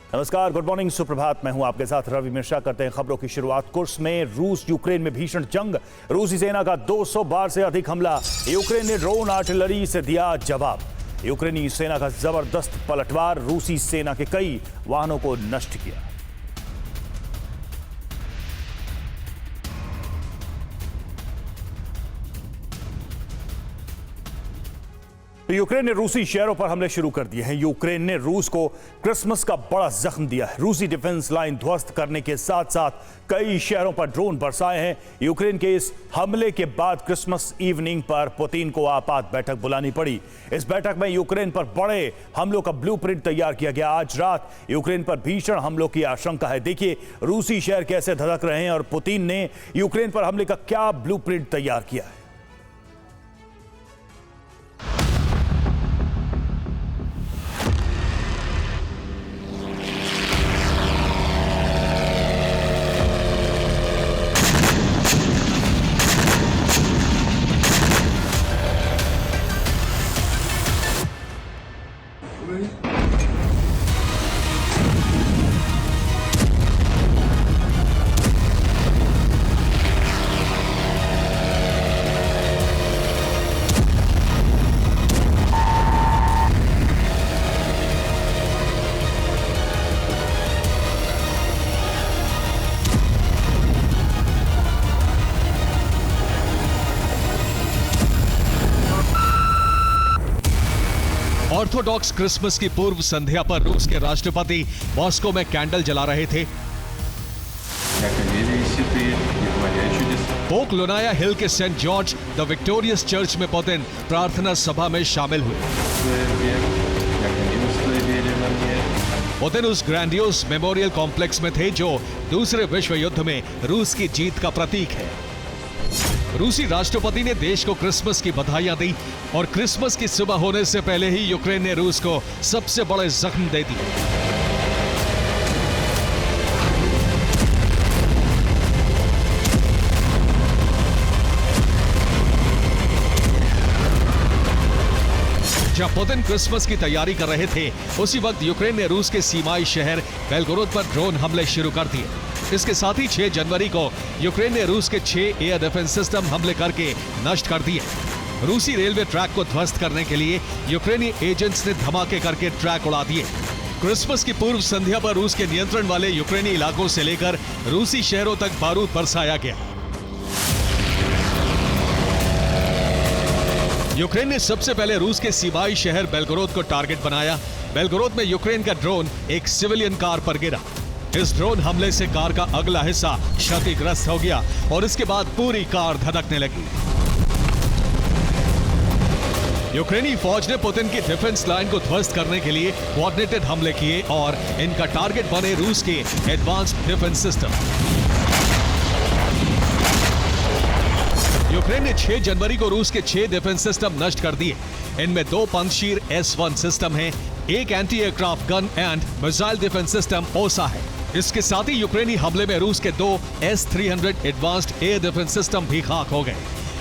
नमस्कार, good morning, सुप्रभात। मैं हूं आपके साथ रवि मिश्रा। करते हैं खबरों की शुरुआत। कुर्स में रूस यूक्रेन में भीषण जंग। रूसी सेना का 200 बार से अधिक हमला। यूक्रेन ने ड्रोन आर्टिलरी से दिया जवाब। यूक्रेनी सेना का जबरदस्त पलटवार। रूसी सेना के कई वाहनों को नष्ट किया। यूक्रेन ने रूसी शहरों पर हमले शुरू कर दिए हैं। यूक्रेन ने रूस को क्रिसमस का बड़ा जख्म दिया है। रूसी डिफेंस लाइन ध्वस्त करने के साथ साथ कई शहरों पर ड्रोन बरसाए हैं। यूक्रेन के इस हमले के बाद क्रिसमस इवनिंग पर पुतिन को आपात बैठक बुलानी पड़ी। इस बैठक में यूक्रेन पर बड़े हमलों का ब्लूप्रिंट तैयार किया गया। आज रात यूक्रेन पर भीषण हमलों की आशंका है। देखिए रूसी शहर कैसे धधक रहे हैं और पुतिन ने यूक्रेन पर हमले का क्या ब्लूप्रिंट तैयार किया है। ऑर्थोडॉक्स क्रिसमस की पूर्व संध्या पर रूस के राष्ट्रपति मॉस्को में कैंडल जला रहे थे। पोक लोनाया हिल के Saint George the Victorious church में पुतिन प्रार्थना सभा में शामिल हुए। पुतिन उस ग्रैंडियोस मेमोरियल कॉम्प्लेक्स में थे जो दूसरे विश्व युद्ध में रूस की जीत का प्रतीक है। रूसी राष्ट्रपति ने देश को क्रिसमस की बधाइयां दी और क्रिसमस की सुबह होने से पहले ही यूक्रेन ने रूस को सबसे बड़े जख्म दे दिए। जब पुतिन क्रिसमस की तैयारी कर रहे थे उसी वक्त यूक्रेन ने रूस के सीमाई शहर बेलगोरोद पर ड्रोन हमले शुरू कर दिए। इसके साथ ही 6 जनवरी को यूक्रेन ने रूस के 6 एयर डिफेंस सिस्टम हमले करके नष्ट कर दिए। रूसी रेलवे ट्रैक को ध्वस्त करने के लिए यूक्रेनी एजेंट्स ने धमाके करके ट्रैक उड़ा दिए। क्रिसमस की पूर्व संध्या पर रूस के नियंत्रण वाले यूक्रेनी इलाकों से लेकर रूसी शहरों तक बारूद बरसाया गया। यूक्रेन ने सबसे पहले रूस के सीमाई शहर बेलगोरोद को टारगेट बनाया। बेलगोरोद में यूक्रेन का ड्रोन एक सिविलियन कार पर गिरा। इस ड्रोन हमले से कार का अगला हिस्सा क्षतिग्रस्त हो गया और इसके बाद पूरी कार धधकने लगी। यूक्रेनी फौज ने पुतिन की डिफेंस लाइन को ध्वस्त करने के लिए कोऑर्डिनेटेड हमले किए और इनका टारगेट बने रूस के एडवांस्ड डिफेंस सिस्टम। यूक्रेन ने 6 जनवरी को रूस के 6 डिफेंस सिस्टम नष्ट कर दिए। इनमें 2 पंजशीर S-1 सिस्टम हैं, एक anti aircraft gun and missile defence system ओसा है। इसके साथ ही यूक्रेनी हमले में रूस के 2 S-300 advanced air defence system भी खाक हो गए।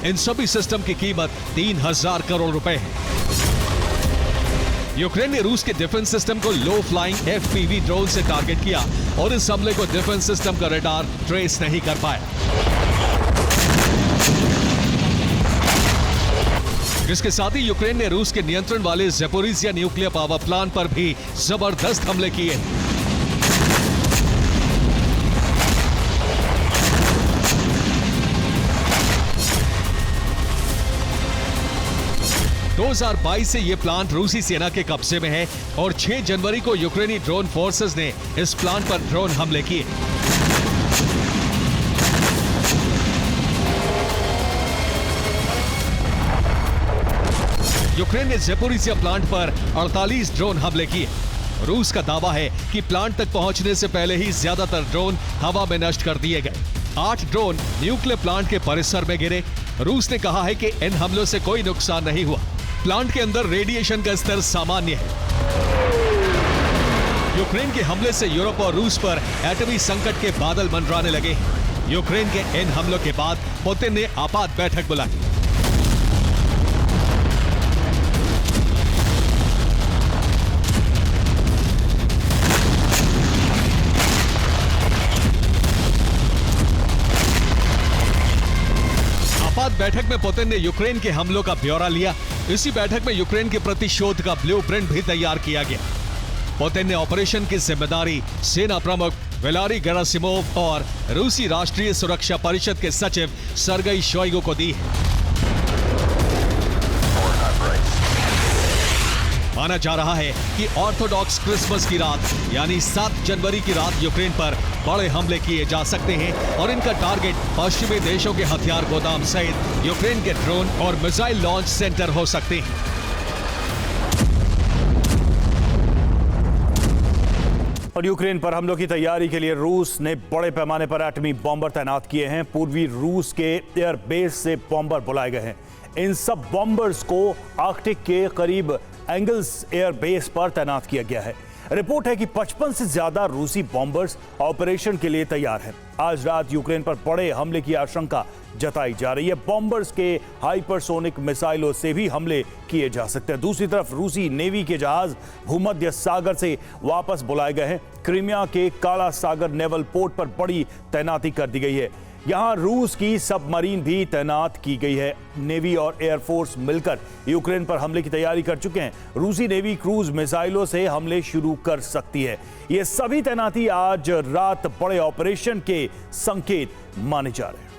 इन सभी सिस्टम की कीमत 3000 करोड़ रुपए है। यूक्रेन ने रूस के डिफेंस सिस्टम को लो फ्लाइंग FPV ड्रोन से टारगेट किया और इस हमले को डिफेंस सिस्टम का रडार ट्रेस नहीं कर पाया। इसके साथ ही यूक्रेन ने रूस के नियंत्रण वाले ज़पोरिज़िया न्यूक्लियर पावर प्लांट पर भी जबरदस्त हमले किए। 2022 से यह प्लांट रूसी सेना के कब्जे में है और 6 जनवरी को यूक्रेनी ड्रोन फोर्सेस ने इस प्लांट पर ड्रोन हमले किए। यूक्रेन ने ज़पोरिज़िया प्लांट पर 48 ड्रोन हमले किए। रूस का दावा है कि प्लांट तक पहुंचने से पहले ही ज्यादातर ड्रोन हवा में नष्ट कर दिए गए। 8 ड्रोन न्यूक्लियर प्लांट के परिसर में गिरे। रूस ने कहा है कि इन हमलों से कोई नुकसान नहीं हुआ। प्लांट के अंदर रेडिएशन का स्तर सामान्य है। यूक्रेन के हमले से यूरोप और रूस पर एटमी संकट के बादल मंडराने लगे। यूक्रेन के इन हमलों के बाद पुतिन ने आपात बैठक बुलाई। बैठक में पुतिन ने यूक्रेन के हमलों का ब्यौरा लिया। इसी बैठक में यूक्रेन के प्रतिशोध का ब्लूप्रिंट भी तैयार किया गया। पुतिन ने ऑपरेशन की जिम्मेदारी सेना प्रमुख वैलेरी गेरासिमोव और रूसी राष्ट्रीय सुरक्षा परिषद के सचिव सर्गेई शोइगु को दी है। माना जा रहा है कि ऑर्थोडॉक्स क्रिसमस की रात यानी 7 जनवरी की रात यूक्रेन पर बड़े हमले किए जा सकते हैं और इनका टारगेट पश्चिमी देशों के हथियार गोदाम सहित यूक्रेन के ड्रोन और मिसाइल लॉन्च सेंटर हो सकते हैं। और यूक्रेन पर हमलों की तैयारी के लिए रूस ने बड़े पैमाने पर एटमी बॉम्बर तैनात किए हैं। पूर्वी रूस के एयरबेस से बॉम्बर बुलाए गए हैं। इन सब बॉम्बर्स को आर्कटिक के करीब एंगल्स एयरबेस पर तैनात किया गया है। रिपोर्ट है कि 55 से ज्यादा रूसी बॉम्बर्स ऑपरेशन के लिए तैयार हैं। आज रात यूक्रेन पर बड़े हमले की आशंका जताई जा रही है। बॉम्बर्स के हाइपरसोनिक मिसाइलों से भी हमले किए जा सकते हैं। दूसरी तरफ रूसी नेवी के जहाज भूमध्य सागर से वापस बुलाए गए हैं। क्रीमिया के काला सागर नेवल पोर्ट पर बड़ी तैनाती कर दी गई है। यहां रूस की सबमरीन भी तैनात की गई है। नेवी और एयरफोर्स मिलकर यूक्रेन पर हमले की तैयारी कर चुके हैं। रूसी नेवी क्रूज मिसाइलों से हमले शुरू कर सकती है। ये सभी तैनाती आज रात बड़े ऑपरेशन के संकेत माने जा रहे हैं।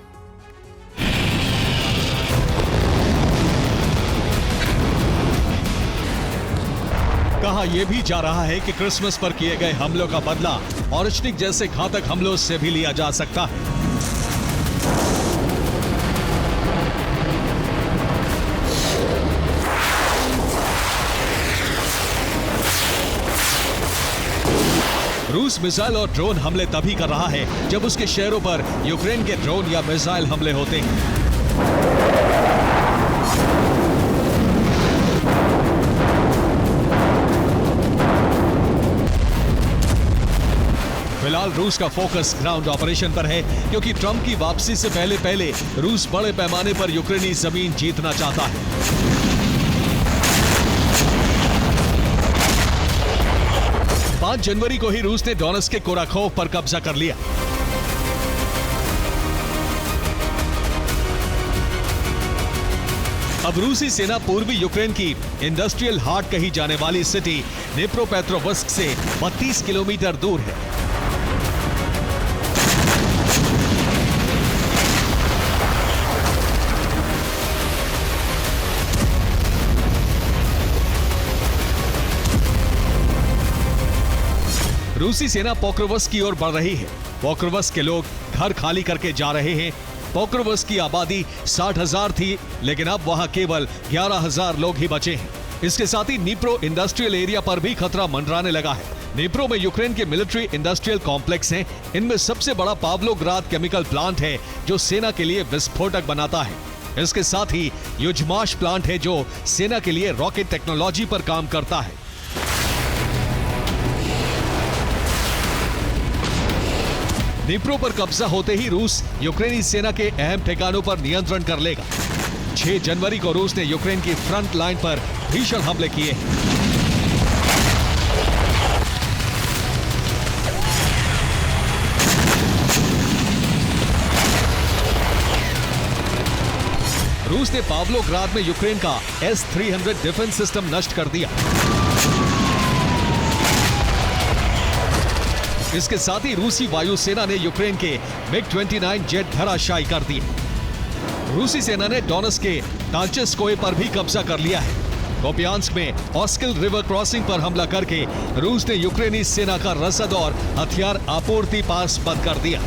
कहा यह भी जा रहा है कि क्रिसमस पर किए गए हमलों का बदला ऑर्चनिक जैसे घातक हमलों से भी लिया जा सकता है। रूस मिसाइल और ड्रोन हमले तभी कर रहा है जब उसके शहरों पर यूक्रेन के ड्रोन या मिसाइल हमले होते हैं। फिलहाल रूस का फोकस ग्राउंड ऑपरेशन पर है, क्योंकि ट्रंप की वापसी से पहले रूस बड़े पैमाने पर यूक्रेनी जमीन जीतना चाहता है। 5 जनवरी को ही रूस ने डोनेट्स्क के कोराखोव पर कब्जा कर लिया। अब रूसी सेना पूर्वी यूक्रेन की इंडस्ट्रियल हार्ट कही जाने वाली सिटी निप्रोपेट्रोवस्क से 32 किलोमीटर दूर है। रूसी सेना पोक्रोवस्क की ओर बढ़ रही है। पोक्रोवस्क के लोग घर खाली करके जा रहे हैं। पोक्रोवस्क की आबादी 60,000 थी, लेकिन अब वहां केवल 11,000 लोग ही बचे हैं। इसके साथ ही नीप्रो इंडस्ट्रियल एरिया पर भी खतरा मंडराने लगा है। नीप्रो में यूक्रेन के मिलिट्री इंडस्ट्रियल कॉम्प्लेक्स हैं। इनमें सबसे बड़ा पावलोग्राद केमिकल प्लांट है, जो सेना के लिए विस्फोटक बनाता है। इसके साथ ही युजमाश प्लांट है, जो सेना के लिए रॉकेट टेक्नोलॉजी पर काम करता है। नीप्रो पर कब्जा होते ही रूस यूक्रेनी सेना के अहम ठिकानों पर नियंत्रण कर लेगा। 6 जनवरी को रूस ने यूक्रेन की फ्रंट लाइन पर भीषण हमले किए। रूस ने पावलोग्राद में यूक्रेन का S-300 डिफेंस सिस्टम नष्ट कर दिया। इसके साथ ही रूसी वायुसेना ने यूक्रेन के MiG-29 जेट धराशायी कर दिए। रूसी सेना ने डोनेट्स्क के टांचेस्कोए पर भी कब्जा कर लिया है। कोपियांस्क में ऑस्किल रिवर क्रॉसिंग पर हमला करके रूस ने यूक्रेनी सेना का रसद और हथियार आपूर्ति पास बंद कर दिया।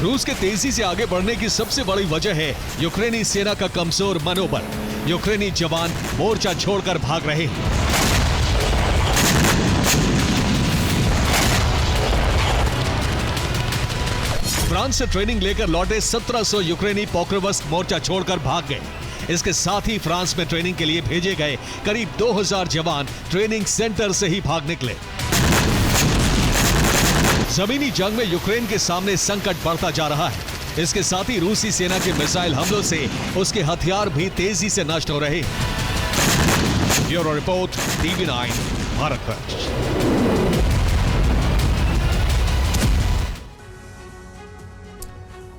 रूस के तेजी से आगे बढ़ने की सबसे बड़ी वजह है यूक्रेनी सेना का कमजोर मनोबल। यूक्रेनी जवान मोर्चा छोड़कर भाग रहे हैं। फ्रांस से ट्रेनिंग लेकर लौटे 1700 यूक्रेनी पोक्रोवस्क मोर्चा छोड़कर भाग गए। इसके साथ ही फ्रांस में ट्रेनिंग के लिए भेजे गए करीब 2000 जवान ट्रेनिंग सेंटर से ही भाग निकले। जमीनी जंग में यूक्रेन के सामने संकट बढ़ता जा रहा है। इसके साथ ही रूसी सेना के मिसाइल हमलों से उसके हथियार भी तेजी से नष्ट हो रहे हैं। Bureau report, TV9 Bharatvarsh.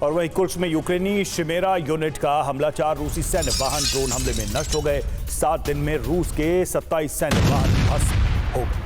और वहीं कुर्स्क में यूक्रेनी शिमेरा यूनिट का हमला, 4 रूसी सैन्य वाहन ड्रोन हमले में नष्ट हो गए। 7 दिन में रूस के 27 सैन्य वाहन ध्वस्त हो गए।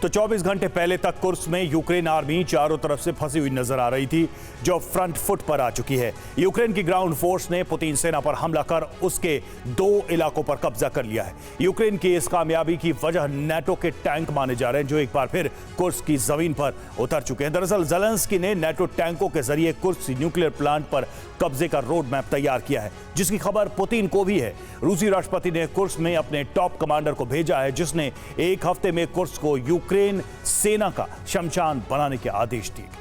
तो 24 घंटे पहले तक कुर्स्क में यूक्रेन आर्मी चारों तरफ से फंसी हुई नजर आ रही थी, जो फ्रंट फुट पर आ चुकी है। यूक्रेन की ग्राउंड फोर्स ने पुतिन सेना पर हमला कर उसके 2 इलाकों पर कब्जा कर लिया है। यूक्रेन की इस कामयाबी की वजह नेटो के टैंक माने जा रहे हैं, जो एक बार फिर कुर्स्क की जमीन पर उतर चुके हैं। दरअसल ज़ेलेंस्की ने नेटो टैंकों के जरिए कुर्स्क न्यूक्लियर प्लांट पर कब्जे का रोड मैप तैयार किया है, जिसकी खबर पुतिन को भी है। रूसी राष्ट्रपति ने कुर्स्क में अपने टॉप कमांडर को भेजा है, जिसने एक हफ्ते में कुर्स्क को यूक्रेन सेना का शमशान बनाने के आदेश दिए।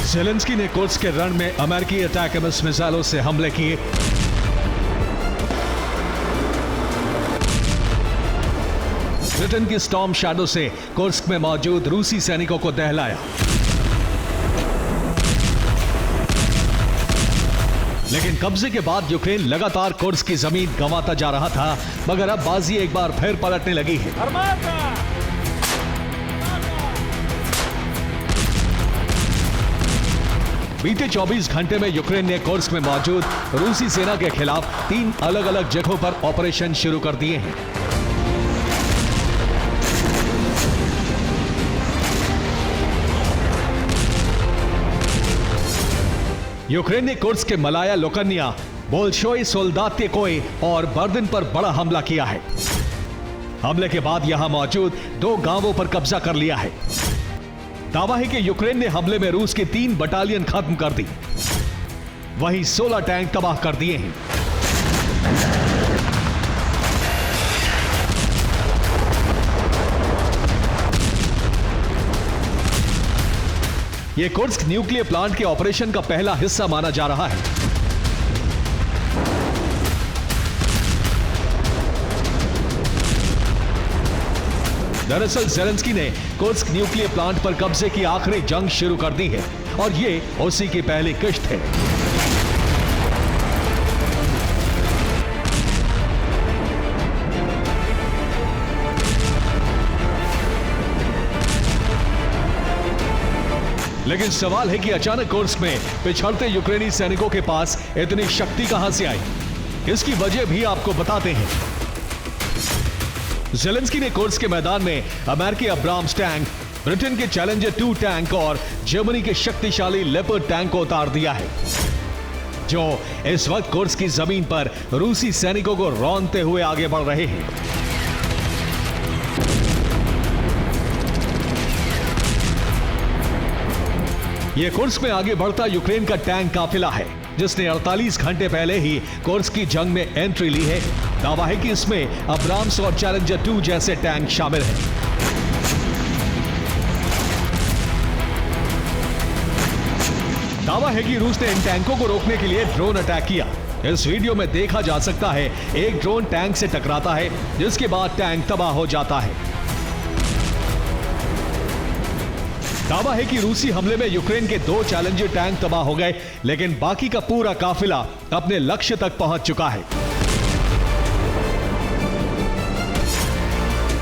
ज़ेलेंस्की ने कुर्स्क के रण में अमेरिकी अटैकम्स मिसाइलों से हमले किए। ब्रिटेन की स्टॉर्म शैडो से कुर्स्क में मौजूद रूसी सैनिकों को दहलाया। लेकिन कब्जे के बाद यूक्रेन लगातार कुर्स्क की जमीन गंवाता जा रहा था, मगर अब बाजी एक बार फिर पलटने लगी है। बीते 24 घंटे में यूक्रेन ने कुर्स्क में मौजूद रूसी सेना के खिलाफ 3 अलग अलग जगहों पर ऑपरेशन शुरू कर दिए हैं। यूक्रेन ने कुर्स्क के मलाया लोकन्या, बोल्शोई सोल्दात्यकोय और बर्दिन पर बड़ा हमला किया है। हमले के बाद यहां मौजूद 2 गांवों पर कब्जा कर लिया है। दावा है कि यूक्रेन ने हमले में रूस की 3 बटालियन खत्म कर दी, वहीं 16 टैंक तबाह कर दिए हैं। यह कुर्स्क न्यूक्लियर प्लांट के ऑपरेशन का पहला हिस्सा माना जा रहा है। दरअसल ज़ेलेंस्की ने कुर्स्क न्यूक्लियर प्लांट पर कब्जे की आखिरी जंग शुरू कर दी है और ये उसी की पहली किश्त है। लेकिन सवाल है कि अचानक कुर्स्क में पिछड़ते यूक्रेनी सैनिकों के पास इतनी शक्ति कहां से आई? इसकी वजह भी आपको बताते हैं। ज़ेलेंस्की ने कुर्स्क के मैदान में अमेरिकी अब्राम्स टैंक, ब्रिटेन के चैलेंजर 2 टैंक और जर्मनी के शक्तिशाली लेपर्ड टैंक को उतार दिया है, जो इस वक्त कुर्स्क की जमीन पर रूसी सैनिकों को रौंदते हुए आगे बढ़ रहे हैं। यह कुर्स्क में आगे बढ़ता यूक्रेन का टैंक काफिला है, जिसने 48 घंटे पहले ही कुर्स्क की जंग में एंट्री ली है। दावा है कि इसमें अब्राम्स और चैलेंजर 2 जैसे टैंक शामिल हैं। दावा है कि रूस ने इन टैंकों को रोकने के लिए ड्रोन अटैक किया। इस वीडियो में देखा जा सकता है एक ड्रोन टैंक से टकराता है, जिसके बाद टैंक तबाह हो जाता है। दावा है कि रूसी हमले में यूक्रेन के 2 चैलेंजर टैंक तबाह हो गए, लेकिन बाकी का पूरा काफिला अपने लक्ष्य तक पहुंच चुका है।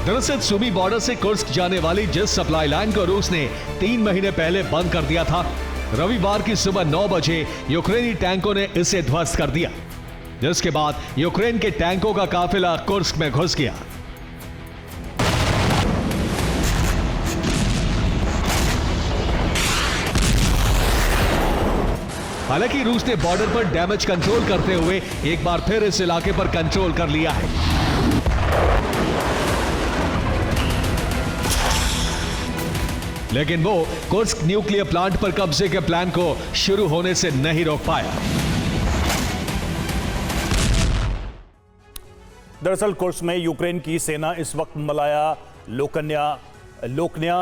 दरअसल सुमी बॉर्डर से कुर्स्क जाने वाली जिस सप्लाई लाइन को रूस ने 3 महीने पहले बंद कर दिया था, रविवार की सुबह 9 बजे यूक्रेनी टैंकों ने इसे ध्वस्त कर दिया, जिसके बाद यूक्रेन के टैंकों का काफिला कुर्स्क में घुस गया। हालांकि रूस ने बॉर्डर पर डैमेज कंट्रोल करते हुए एक बार फिर इस इलाके पर कंट्रोल कर लिया है। लेकिन वो कुर्स्क न्यूक्लियर प्लांट पर कब्जे के प्लान को शुरू होने से नहीं रोक पाया। दरअसल कुर्स्क में यूक्रेन की सेना इस वक्त मलाया, लोकन्या,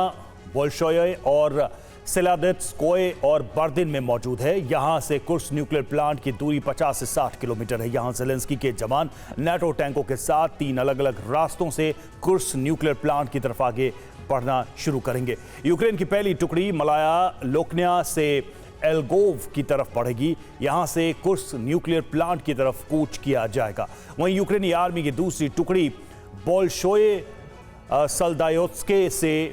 बोल्शोय और सेलादेत्स्कोय और बर्दिन में मौजूद है। यहां से कुर्स्क न्यूक्लियर प्लांट की दूरी 50 से 60 किलोमीटर है। यहां ज़ेलेंस्की के जवान नाटो टैंकों के साथ 3 अलग अलग रास्तों से कुर्स्क न्यूक्लियर प्लांट की तरफ आगे बढ़ना शुरू करेंगे। यूक्रेन की पहली टुकड़ी मलाया, लोकन्या से एल्गोव की तरफ बढ़ेगी। यहां से कुर्स्क न्यूक्लियर प्लांट की तरफ कूच किया जाएगा। वहीं यूक्रेनी आर्मी की दूसरी टुकड़ी बोल्शोय सल्दायोत्स्के से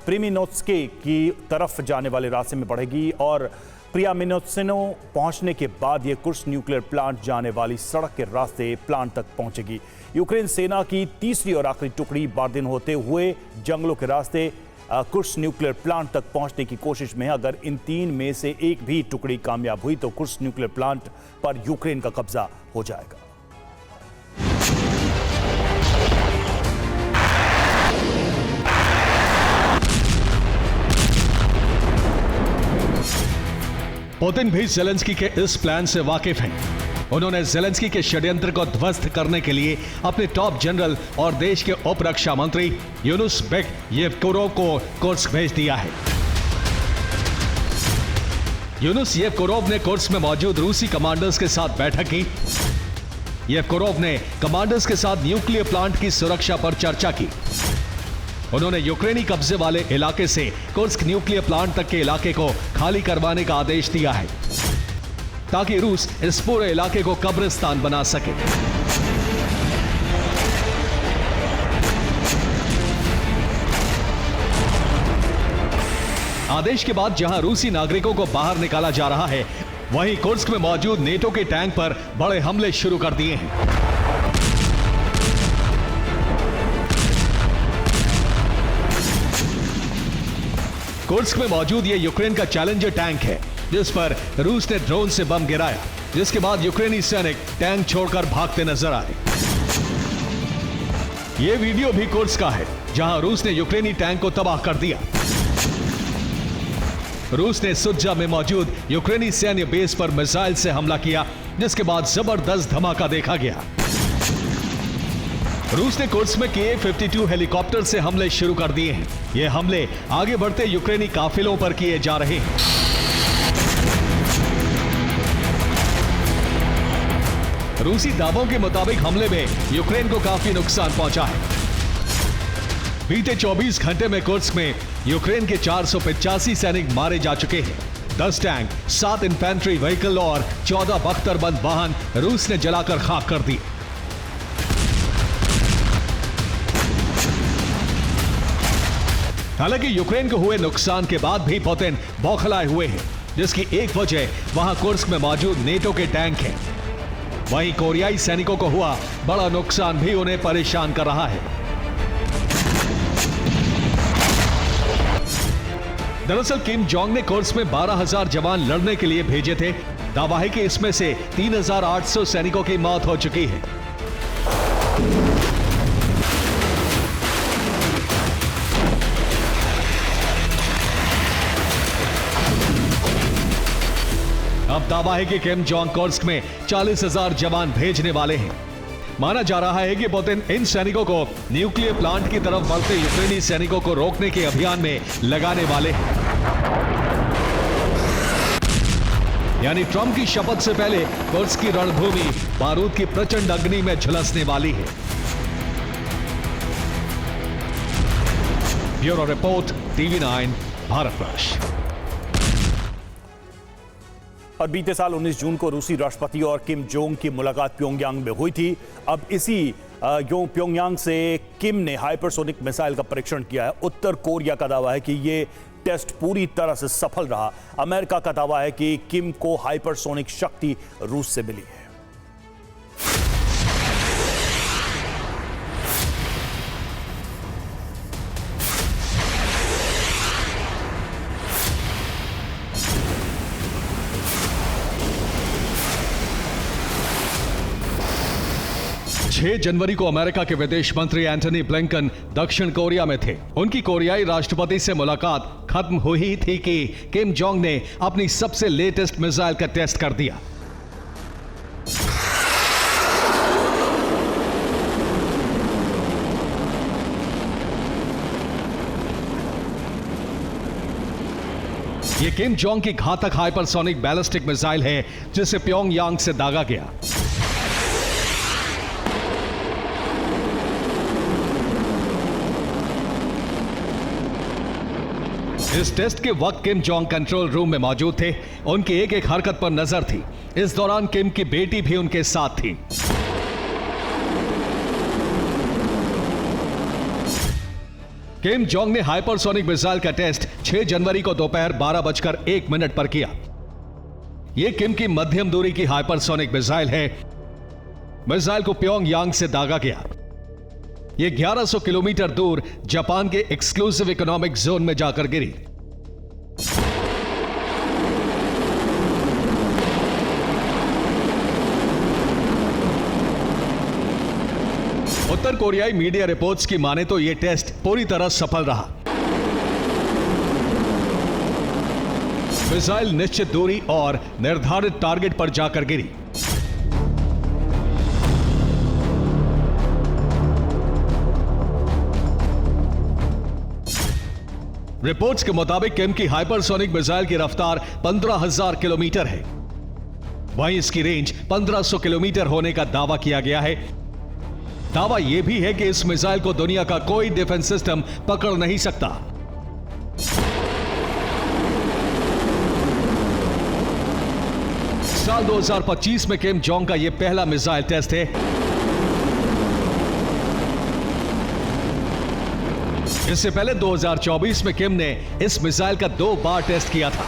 प्रिमिनोत्स्के की तरफ जाने वाले रास्ते में बढ़ेगी और प्रियामिनोत्सिनो पहुंचने के बाद यह कुर्स्क न्यूक्लियर प्लांट जाने वाली सड़क के रास्ते प्लांट तक पहुंचेगी। यूक्रेन सेना की तीसरी और आखिरी टुकड़ी बर्दिन होते हुए जंगलों के रास्ते कुर्स्क न्यूक्लियर प्लांट तक पहुंचने की कोशिश में है। अगर इन 3 में से एक भी टुकड़ी कामयाब हुई तो कुर्स्क न्यूक्लियर प्लांट पर यूक्रेन का कब्जा हो जाएगा। पुतिन भी ज़ेलेंस्की के इस प्लान से वाकिफ हैं। उन्होंने ज़ेलेंस्की के षड्यंत्र को ध्वस्त करने के लिए अपने टॉप जनरल और देश के उप रक्षा मंत्री यूनुसबेक येवकोरोव को कुर्स्क भेज दिया है। यूनुस येवकोरोव ने कुर्स्क में मौजूद रूसी कमांडर्स के साथ बैठक की। येवकोरोव ने कमांडर्स के साथ न्यूक्लियर प्लांट की सुरक्षा पर चर्चा की। उन्होंने यूक्रेनी कब्जे वाले इलाके से कुर्स्क न्यूक्लियर प्लांट तक के इलाके को खाली करवाने का आदेश दिया है ताकि रूस इस पूरे इलाके को कब्रिस्तान बना सके। आदेश के बाद जहां रूसी नागरिकों को बाहर निकाला जा रहा है, वहीं कुर्स्क में मौजूद नेटो के टैंक पर बड़े हमले शुरू कर दिए हैं। कुर्स्क में मौजूद ये यूक्रेन का चैलेंजर टैंक है जिस पर रूस ने ड्रोन से बम गिराया, जिसके बाद यूक्रेनी सैनिक टैंक छोड़कर भागते नजर आए। ये वीडियो भी कुर्स्क का है जहां रूस ने यूक्रेनी टैंक को तबाह कर दिया। रूस ने सुज्जा में मौजूद यूक्रेनी सैन्य बेस पर मिसाइल से हमला किया, जिसके बाद जबरदस्त धमाका देखा गया। रूस ने कुर्स्क में Ka-52 हेलीकॉप्टर से हमले शुरू कर दिए हैं। ये हमले आगे बढ़ते यूक्रेनी काफिलों पर किए जा रहे हैं। रूसी दावों के मुताबिक हमले में यूक्रेन को काफी नुकसान पहुंचा है। बीते 24 घंटे में कुर्स्क में यूक्रेन के 485 सैनिक मारे जा चुके हैं। 10 टैंक, 7 इन्फेंट्री व्हीकल और 14 बख्तरबंद वाहन रूस ने जलाकर खाक कर दिए। हालांकि यूक्रेन को हुए नुकसान के बाद भी पुतिन बौखलाए हुए हैं, जिसकी एक वजह वहां कुर्स्क में मौजूद नेटो के टैंक हैं। वहीं कोरियाई सैनिकों को हुआ बड़ा नुकसान भी उन्हें परेशान कर रहा है। दरअसल किम जोंग ने कुर्स्क में 12,000 जवान लड़ने के लिए भेजे थे। दावा है कि इसमें से 3,800 सैनिकों की मौत हो चुकी है। अब दावा है कि किम जोंग कुर्स्क में 40,000 जवान भेजने वाले हैं। माना जा रहा है कि पुतिन इन सैनिकों को न्यूक्लियर प्लांट की तरफ बढ़ते यूक्रेनी सैनिकों को रोकने के अभियान में लगाने वाले हैं। यानी ट्रंप की शपथ से पहले कुर्स्क की रणभूमि बारूद की प्रचंड अग्नि में झुलसने वाली है। Bureau report, TV9 Bharatvarsh. और बीते साल 19 जून को रूसी राष्ट्रपति और किम जोंग की मुलाकात प्योंगयांग में हुई थी। अब इसी प्योंगयांग से किम ने हाइपरसोनिक मिसाइल का परीक्षण किया है। उत्तर कोरिया का दावा है कि ये टेस्ट पूरी तरह से सफल रहा। अमेरिका का दावा है कि किम को हाइपरसोनिक शक्ति रूस से मिली है। जनवरी को अमेरिका के विदेश मंत्री एंटनी ब्लिंकन दक्षिण कोरिया में थे। उनकी कोरियाई राष्ट्रपति से मुलाकात खत्म हुई थी कि किम जोंग ने अपनी सबसे लेटेस्ट मिसाइल का टेस्ट कर दिया। ये किम जोंग की घातक हाइपरसोनिक बैलिस्टिक मिसाइल है जिसे प्योंगयांग से दागा गया। इस टेस्ट के वक्त किम जोंग कंट्रोल रूम में मौजूद थे। उनकी एक एक हरकत पर नजर थी। इस दौरान किम की बेटी भी उनके साथ थी। किम जोंग ने हाइपरसोनिक मिसाइल का टेस्ट 6 जनवरी को दोपहर 12:01 पर किया। यह किम की मध्यम दूरी की हाइपरसोनिक मिसाइल है। मिसाइल को प्योंगयांग से दागा गया। यह 1100 किलोमीटर दूर जापान के एक्सक्लूसिव इकोनॉमिक जोन में जाकर गिरी। उत्तर कोरियाई मीडिया रिपोर्ट्स की माने तो यह टेस्ट पूरी तरह सफल रहा। मिसाइल निश्चित दूरी और निर्धारित टारगेट पर जाकर गिरी। रिपोर्ट्स के मुताबिक किम की हाइपरसोनिक मिसाइल की रफ्तार 15,000 किलोमीटर है। वहीं इसकी रेंज 1500 किलोमीटर होने का दावा किया गया है। दावा यह भी है कि इस मिसाइल को दुनिया का कोई डिफेंस सिस्टम पकड़ नहीं सकता। साल 2025 में किम जोंग का यह पहला मिसाइल टेस्ट है। इससे पहले 2024 में किम ने इस मिसाइल का 2 बार टेस्ट किया था।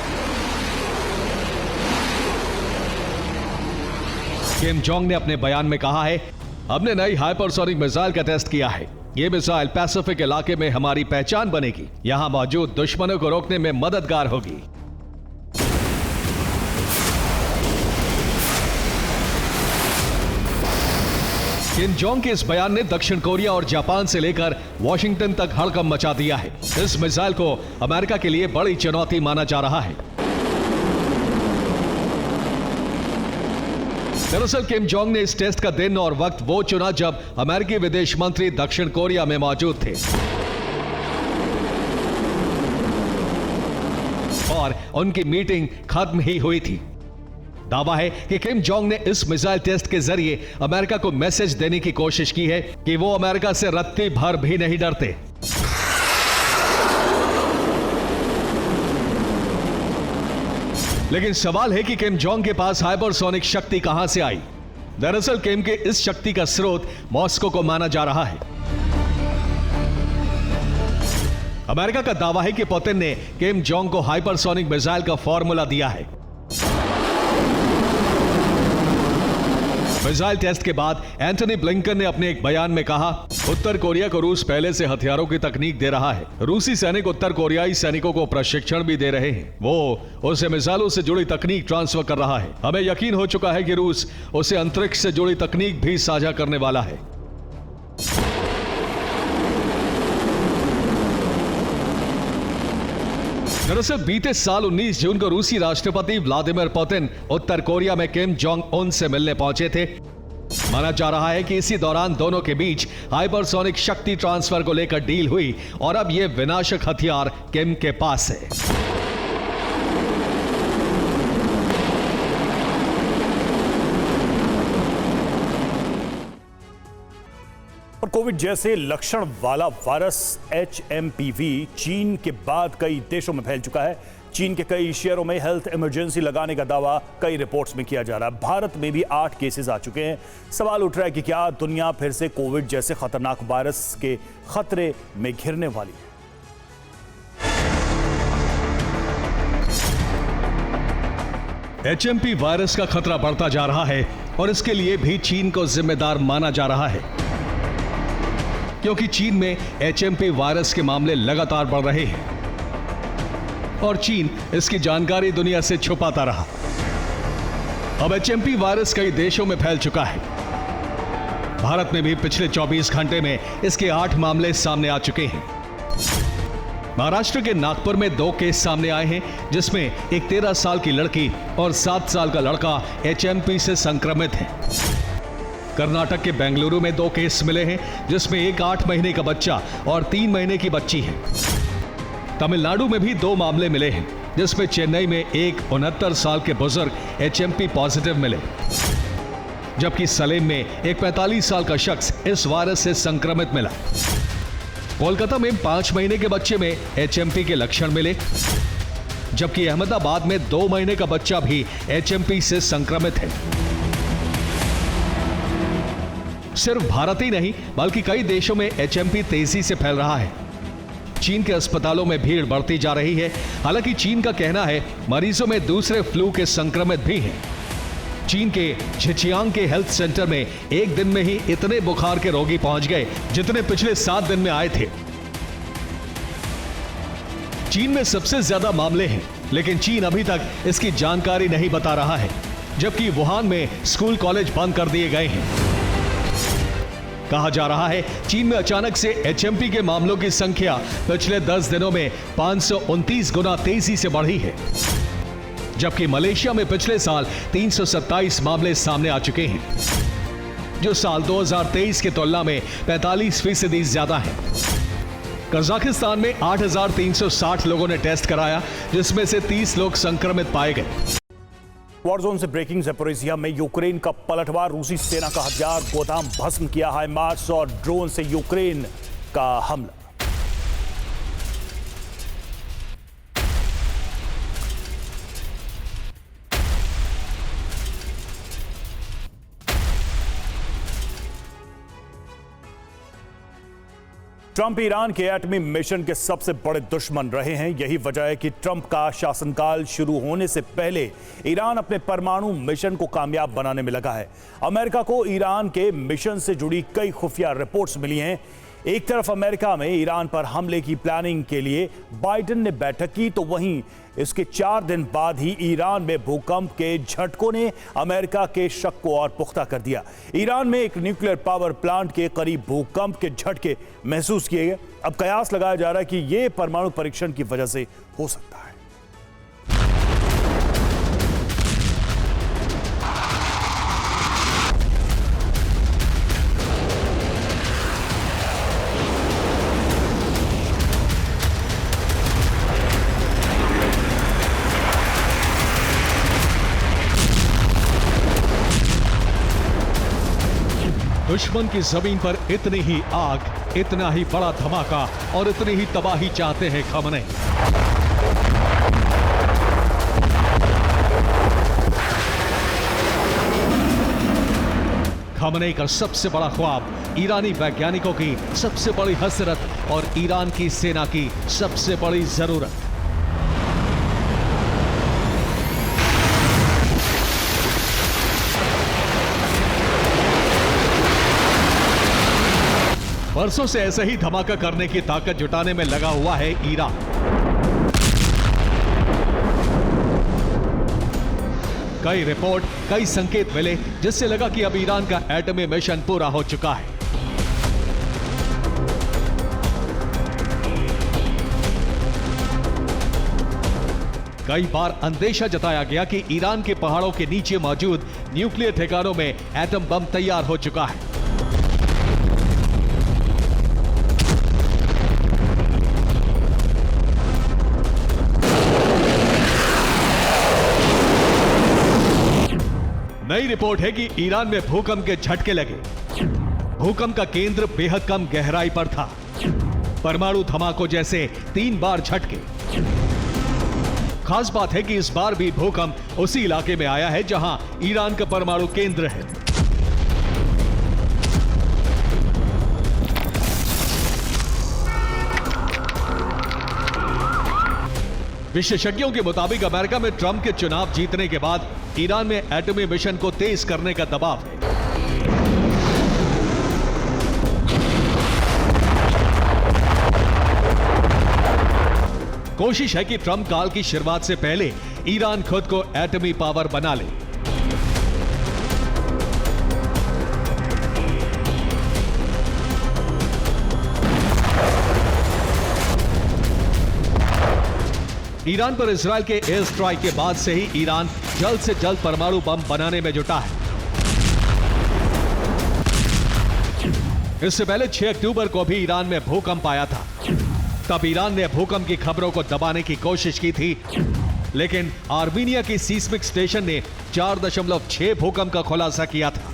किम जोंग ने अपने बयान में कहा है, हमने नई हाइपरसोनिक मिसाइल का टेस्ट किया है। यह मिसाइल पैसिफिक इलाके में हमारी पहचान बनेगी, यहां मौजूद दुश्मनों को रोकने में मददगार होगी। किम जोंग के इस बयान ने दक्षिण कोरिया और जापान से लेकर वॉशिंगटन तक हड़कंप मचा दिया है। इस मिसाइल को अमेरिका के लिए बड़ी चुनौती माना जा रहा है। दरअसल किम जोंग ने इस टेस्ट का दिन और वक्त वो चुना जब अमेरिकी विदेश मंत्री दक्षिण कोरिया में मौजूद थे और उनकी मीटिंग खत्म ही हुई थी। दावा है कि किम जोंग ने इस मिसाइल टेस्ट के जरिए अमेरिका को मैसेज देने की कोशिश की है कि वो अमेरिका से रत्ती भर भी नहीं डरते। लेकिन सवाल है कि किम जोंग के पास हाइपरसोनिक शक्ति कहां से आई। दरअसल किम के इस शक्ति का स्रोत मॉस्को को माना जा रहा है। अमेरिका का दावा है कि पुतिन ने किम जोंग को हाइपरसोनिक मिसाइल का फॉर्मूला दिया है। मिसाइल टेस्ट के बाद एंटनी ब्लिंकन ने अपने एक बयान में कहा, उत्तर कोरिया को रूस पहले से हथियारों की तकनीक दे रहा है। रूसी सैनिक उत्तर कोरियाई सैनिकों को प्रशिक्षण भी दे रहे हैं। वो उसे मिसाइलों से जुड़ी तकनीक ट्रांसफर कर रहा है। हमें यकीन हो चुका है कि रूस उसे अंतरिक्ष से जुड़ी तकनीक भी साझा करने वाला है। दरअसल बीते साल 19 जून को रूसी राष्ट्रपति व्लादिमीर पुतिन उत्तर कोरिया में किम जोंग उन से मिलने पहुंचे थे। माना जा रहा है कि इसी दौरान दोनों के बीच हाइपरसोनिक शक्ति ट्रांसफर को लेकर डील हुई और अब यह विनाशक हथियार किम के पास है। और कोविड जैसे लक्षण वाला वायरस HMPV चीन के बाद कई देशों में फैल चुका है। चीन के कई शहरों में हेल्थ इमरजेंसी लगाने का दावा कई रिपोर्ट्स में किया जा रहा है। भारत में भी 8 केसेस आ चुके हैं। सवाल उठ रहा है कि क्या दुनिया फिर से कोविड जैसे खतरनाक वायरस के खतरे में घिरने वाली है। HMP वायरस का खतरा बढ़ता जा रहा है और इसके लिए भी चीन को जिम्मेदार माना जा रहा है, क्योंकि चीन में HMP वायरस के मामले लगातार बढ़ रहे हैं और चीन इसकी जानकारी दुनिया से छुपाता रहा। अब HMP वायरस कई देशों में फैल चुका है। भारत में भी पिछले 24 घंटे में इसके 8 मामले सामने आ चुके हैं। महाराष्ट्र के नागपुर में 2 केस सामने आए हैं, जिसमें एक 13 साल की लड़की और 7 साल का लड़का HMP से संक्रमित है। कर्नाटक के बेंगलुरु में 2 केस मिले हैं, जिसमें एक 8 महीने का बच्चा और 3 महीने की बच्ची है। तमिलनाडु में भी 2 मामले मिले हैं। जिसमें चेन्नई में एक 69 साल के बुजुर्ग एचएमपी पॉजिटिव मिले, जबकि सलेम में एक 45 साल का शख्स इस वायरस से संक्रमित मिला। कोलकाता में 5 महीने के बच्चे में एचएमपी के लक्षण मिले, जबकि अहमदाबाद में 2 महीने का बच्चा भी एचएमपी से संक्रमित है। सिर्फ भारत ही नहीं बल्कि कई देशों में एचएमपी तेजी से फैल रहा है। चीन के अस्पतालों में भीड़ बढ़ती जा रही है। हालांकि चीन का कहना है मरीजों में दूसरे फ्लू के संक्रमित भी हैं। चीन के झिचियांग के हेल्थ सेंटर में एक दिन में ही इतने बुखार के रोगी पहुंच गए जितने पिछले 7 दिन में आए थे। चीन में सबसे ज्यादा मामले हैं, लेकिन चीन अभी तक इसकी जानकारी नहीं बता रहा है, जबकि वुहान में स्कूल कॉलेज बंद कर दिए गए हैं। कहा जा रहा है चीन में अचानक से एचएमपी के मामलों की संख्या पिछले 10 दिनों में 529 गुना तेजी से बढ़ी है, जबकि मलेशिया में पिछले साल 327 मामले सामने आ चुके हैं, जो साल 2023 की तुलना में 45% ज्यादा है। कजाकिस्तान में 8,360 लोगों ने टेस्ट कराया, जिसमें से 30 लोग संक्रमित पाए गए। वॉर जोन से ब्रेकिंग, ज़ैपोरिज़िया में यूक्रेन का पलटवार, रूसी सेना का हथियार गोदाम भस्म किया, हाइमार्स और ड्रोन से यूक्रेन का हमला। ट्रंप ईरान के एटमी मिशन के सबसे बड़े दुश्मन रहे हैं। यही वजह है कि ट्रंप का शासनकाल शुरू होने से पहले ईरान अपने परमाणु मिशन को कामयाब बनाने में लगा है। अमेरिका को ईरान के मिशन से जुड़ी कई खुफिया रिपोर्ट्स मिली हैं। एक तरफ अमेरिका में ईरान पर हमले की प्लानिंग के लिए बाइडेन ने बैठक की, तो वहीं इसके 4 दिन बाद ही ईरान में भूकंप के झटकों ने अमेरिका के शक को और पुख्ता कर दिया। ईरान में एक न्यूक्लियर पावर प्लांट के करीब भूकंप के झटके महसूस किए गए। अब कयास लगाया जा रहा है कि यह परमाणु परीक्षण की वजह से हो सकता है। दुश्मन की जमीन पर इतनी ही आग, इतना ही बड़ा धमाका और इतनी ही तबाही चाहते हैं खमने। खमने का सबसे बड़ा ख्वाब, ईरानी वैज्ञानिकों की सबसे बड़ी हसरत और ईरान की सेना की सबसे बड़ी जरूरत। वर्षों से ऐसे ही धमाका करने की ताकत जुटाने में लगा हुआ है ईरान। कई रिपोर्ट, कई संकेत मिले, जिससे लगा कि अब ईरान का एटमी मिशन पूरा हो चुका है। कई बार अंदेशा जताया गया कि ईरान के पहाड़ों के नीचे मौजूद न्यूक्लियर ठिकानों में एटम बम तैयार हो चुका है। नई रिपोर्ट है कि ईरान में भूकंप के झटके लगे। भूकंप का केंद्र बेहद कम गहराई पर था। परमाणु धमाकों जैसे 3 बार झटके। खास बात है कि इस बार भी भूकंप उसी इलाके में आया है जहां ईरान का परमाणु केंद्र है। विशेषज्ञों के मुताबिक अमेरिका में ट्रंप के चुनाव जीतने के बाद ईरान में एटमी मिशन को तेज करने का दबाव है। कोशिश है कि ट्रंप काल की शुरुआत से पहले ईरान खुद को एटमी पावर बना ले। ईरान पर इजरायल के एयर स्ट्राइक के बाद से ही ईरान जल्द से जल्द परमाणु बम बनाने में जुटा है। इससे पहले 6 अक्टूबर को भी ईरान में भूकंप आया था। तब ईरान ने भूकंप की खबरों को दबाने की कोशिश की थी, लेकिन आर्मीनिया के सीस्मिक स्टेशन ने 4.6 भूकंप का खुलासा किया था।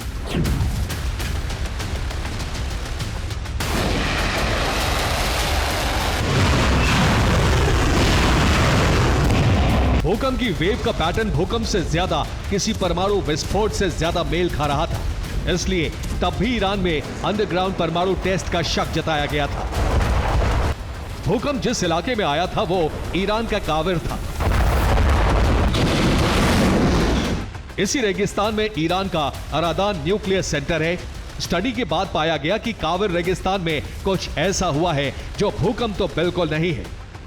भूकंप की वेव का पैटर्न भूकंप से ज्यादा किसी परमाणु विस्फोट से ज्यादा मेल खा रहा था, इसलिए तब भी ईरान में अंडरग्राउंड परमाणु टेस्ट का शक जताया गया था। भूकंप जिस इलाके में आया था वो ईरान का काविर था। इसी रेगिस्तान में ईरान का अरादान न्यूक्लियर सेंटर है। स्टडी के बाद पाया गया कि काविर रेगिस्तान में कुछ ऐसा हुआ है जो भूकंप तो बिल्कुल नहीं है,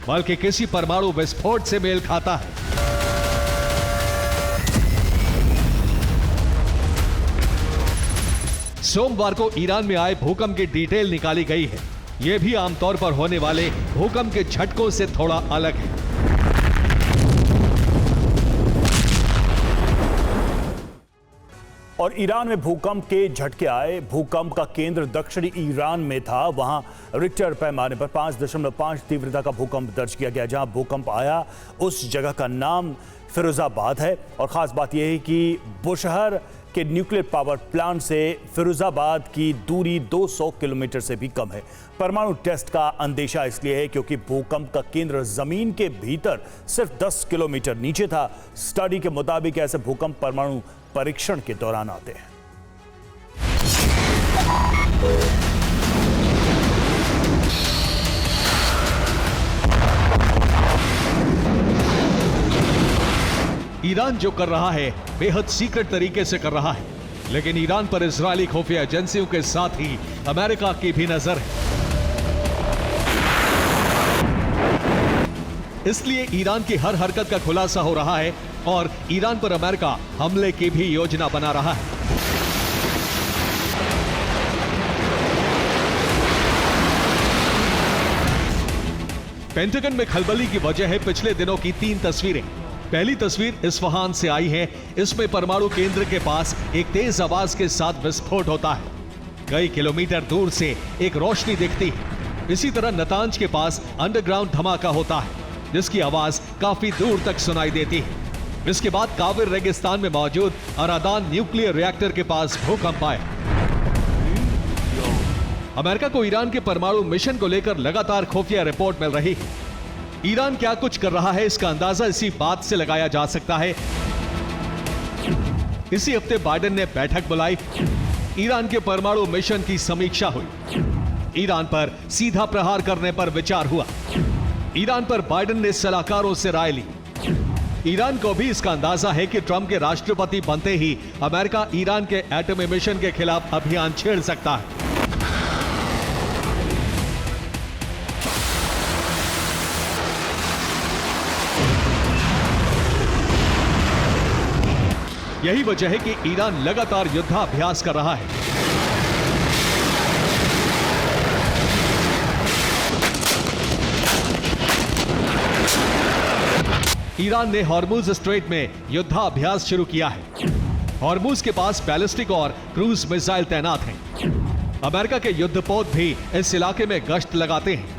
बल्कि किसी परमाणु विस्फोट से मेल खाता है। सोमवार को ईरान में आए भूकंप की डिटेल निकाली गई है। यह भी आमतौर पर होने वाले भूकंप के झटकों से थोड़ा अलग है। और ईरान में भूकंप के झटके आए। भूकंप का केंद्र दक्षिणी ईरान में था। वहां रिक्टर पैमाने पर 5.5 तीव्रता का भूकंप दर्ज किया गया। जहां भूकंप आया उस जगह का नाम फिरोजाबाद है। और खास बात यह है कि बुशहर के न्यूक्लियर पावर प्लांट से फिरोजाबाद की दूरी 200 किलोमीटर से भी कम है। परमाणु टेस्ट का अंदेशा इसलिए है क्योंकि भूकंप का केंद्र जमीन के भीतर सिर्फ 10 किलोमीटर नीचे था। स्टडी के मुताबिक ऐसे भूकंप परमाणु परीक्षण के दौरान आते हैं। ईरान जो कर रहा है बेहद सीक्रेट तरीके से कर रहा है, लेकिन ईरान पर इजरायली खुफिया एजेंसियों के साथ ही अमेरिका की भी नजर है। इसलिए ईरान की हर हरकत का खुलासा हो रहा है और ईरान पर अमेरिका हमले की भी योजना बना रहा है। पेंटागन में खलबली की वजह है पिछले दिनों की 3 तस्वीरें। पहली तस्वीर इस्फहान से आई है। इसमें परमाणु केंद्र के पास एक तेज आवाज के साथ विस्फोट होता है। कई किलोमीटर दूर से एक रोशनी दिखती है। इसी तरह नतांज के पास अंडरग्राउंड धमाका होता है, जिसकी आवाज काफी दूर तक सुनाई देती है। इसके बाद काविर रेगिस्तान में मौजूद अरादान न्यूक्लियर रिएक्टर के पास भूकंप आया। अमेरिका को ईरान के परमाणु मिशन को लेकर लगातार खुफिया रिपोर्ट मिल रही है। ईरान क्या कुछ कर रहा है इसका अंदाजा इसी बात से लगाया जा सकता है। इसी हफ्ते बाइडेन ने बैठक बुलाई। ईरान के परमाणु मिशन की समीक्षा हुई। ईरान पर सीधा प्रहार करने पर विचार हुआ। ईरान पर बाइडेन ने सलाहकारों से राय ली। ईरान को भी इसका अंदाजा है कि ट्रंप के राष्ट्रपति बनते ही अमेरिका ईरान के एटमी मिशन के खिलाफ अभियान छेड़ सकता है। यही वजह है कि ईरान लगातार युद्धाभ्यास कर रहा है। ईरान ने हॉर्मुज स्ट्रेट में युद्धाभ्यास शुरू किया है। हॉर्मुज के पास बैलिस्टिक और क्रूज मिसाइल तैनात हैं। अमेरिका के युद्धपोत भी इस इलाके में गश्त लगाते हैं।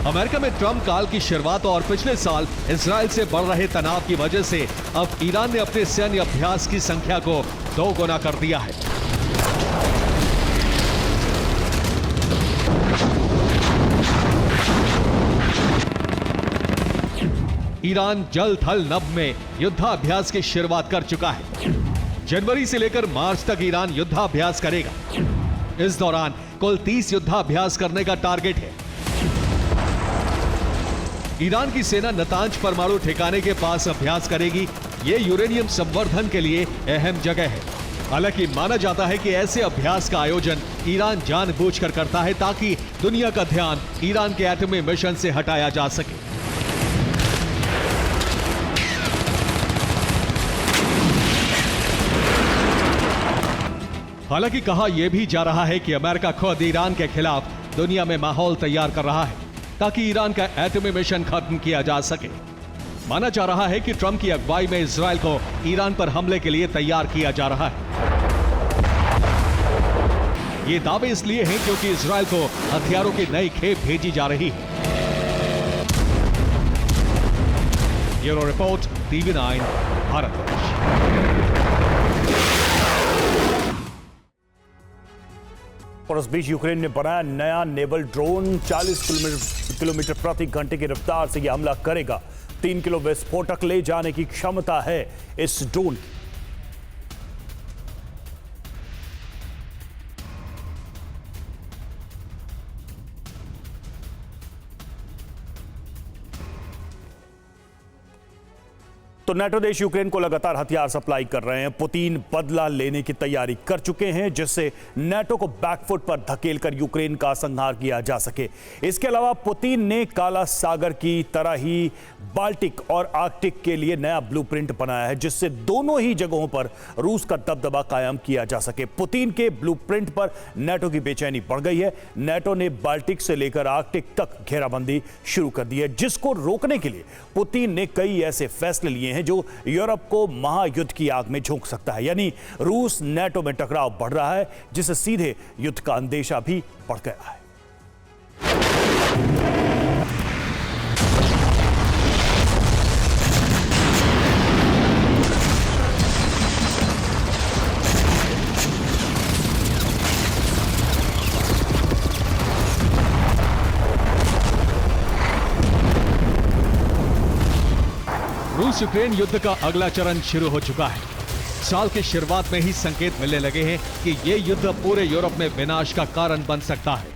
अमेरिका में ट्रंप काल की शुरुआत और पिछले साल इजराइल से बढ़ रहे तनाव की वजह से अब ईरान ने अपने सैन्य अभ्यास की संख्या को 2 गुना कर दिया है। ईरान जल थल नभ में युद्धाभ्यास की शुरुआत कर चुका है। जनवरी से लेकर मार्च तक ईरान युद्धाभ्यास करेगा। इस दौरान कुल 30 युद्धाभ्यास करने का टारगेट है। ईरान की सेना नतांज परमाणु ठिकाने के पास अभ्यास करेगी। यह यूरेनियम संवर्धन के लिए अहम जगह है। हालांकि माना जाता है कि ऐसे अभ्यास का आयोजन ईरान जानबूझकर करता है ताकि दुनिया का ध्यान ईरान के एटमी मिशन से हटाया जा सके। हालांकि कहा यह भी जा रहा है कि अमेरिका खुद ईरान के खिलाफ दुनिया में माहौल तैयार कर रहा है ताकि ईरान का एटमी मिशन खत्म किया जा सके। माना जा रहा है कि ट्रंप की अगुवाई में इजराइल को ईरान पर हमले के लिए तैयार किया जा रहा है। ये दावे इसलिए हैं क्योंकि इजराइल को हथियारों की नई खेप भेजी जा रही है। Bureau report, TV9 Bharatvarsh. और इस बीच यूक्रेन ने बनाया नया नेवल ड्रोन। 40 किलोमीटर प्रति घंटे की रफ्तार से यह हमला करेगा। 3 किलो विस्फोटक ले जाने की क्षमता है इस ड्रोन की। तो नेटो देश यूक्रेन को लगातार हथियार सप्लाई कर रहे हैं। पुतिन बदला लेने की तैयारी कर चुके हैं, जिससे नेटो को बैकफुट पर धकेलकर यूक्रेन का संहार किया जा सके। इसके अलावा पुतिन ने काला सागर की तरह ही बाल्टिक और आर्कटिक के लिए नया ब्लूप्रिंट बनाया है, जिससे दोनों ही जगहों पर रूस का दबदबा कायम किया जा सके। पुतिन के ब्लूप्रिंट पर नेटो की बेचैनी बढ़ गई है। नेटो ने बाल्टिक से लेकर आर्कटिक तक घेराबंदी शुरू कर दी है, जिसको रोकने के लिए पुतिन ने कई ऐसे फैसले लिए हैं जो यूरोप को महायुद्ध की आग में झोंक सकता है। यानी रूस नेटो में टकराव बढ़ रहा है, जिससे सीधे युद्ध का अंदेशा भी बढ़ गया है। रूस यूक्रेन युद्ध का अगला चरण शुरू हो चुका है। साल की शुरुआत में ही संकेत मिलने लगे हैं कि यह युद्ध पूरे यूरोप में विनाश का कारण बन सकता है।